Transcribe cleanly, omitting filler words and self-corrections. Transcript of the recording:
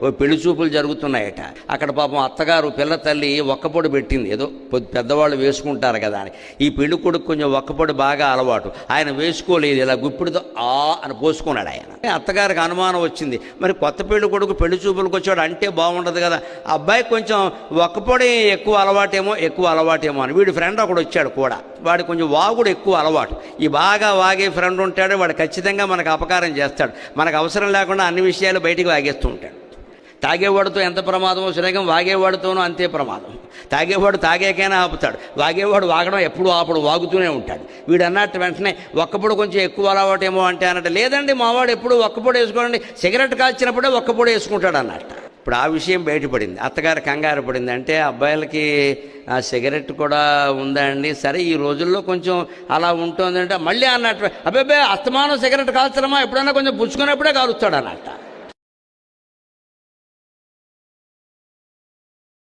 ఓ పెళ్లి చూపులు జరుగుతున్నాయట. అక్కడ పాపం అత్తగారు పిల్ల తల్లి ఒక్కపొడి పెట్టింది. ఏదో పెద్దవాళ్ళు వేసుకుంటారు కదా అని. ఈ పెళ్లి కొడుకు కొంచెం ఒక్కపొడి బాగా అలవాటు. ఆయన వేసుకోలేదు. ఇలా గుప్పిడితో అని పోసుకున్నాడు ఆయన. అత్తగారికి అనుమానం వచ్చింది, మరి కొత్త పెళ్లి కొడుకు పెళ్లి చూపులకు వచ్చాడు అంటే బాగుండదు కదా, అబ్బాయి కొంచెం ఒక్కపొడి ఎక్కువ అలవాటేమో అని. వీడి ఫ్రెండ్ ఒకడు వచ్చాడు కూడా, వాడు కొంచెం వాగుడు ఎక్కువ అలవాటు. ఈ బాగా వాగే ఫ్రెండ్ ఉంటాడు, వాడు ఖచ్చితంగా మనకు అపకారం చేస్తాడు. మనకు అవసరం లేకుండా అన్ని విషయాలు బయటికి వాగేస్తూ ఉంటాడు. తాగేవాడితో ఎంత ప్రమాదమో సురేగం వాగేవాడితోనూ అంతే ప్రమాదం. తాగేవాడు తాగేకైనా ఆపుతాడు, వాగేవాడు వాగడం ఎప్పుడు ఆపడు, వాగుతూనే ఉంటాడు. వీడు అన్నట్టు వెంటనే ఒక్కపొడి కొంచెం ఎక్కువ అలవాటేమో అంటే అన్నట్టు, లేదండి మావాడు ఎప్పుడు ఒక్కపొడి వేసుకోండి, సిగరెట్ కాల్చినప్పుడే ఒక్కపొడి వేసుకుంటాడు అన్నట్ట. ఇప్పుడు ఆ విషయం బయటపడింది. అత్తగారు కంగారు పడింది. అంటే అబ్బాయిలకి ఆ సిగరెట్ కూడా ఉందా అండి, సరే ఈ రోజుల్లో కొంచెం అలా ఉంటుందంటే మళ్ళీ అన్నట్టు, అబ్బాయి అస్తమానం సిగరెట్ కాల్చడమా, ఎప్పుడైనా కొంచెం పుచ్చుకున్నప్పుడే కాలుస్తాడు అన్నట్ట.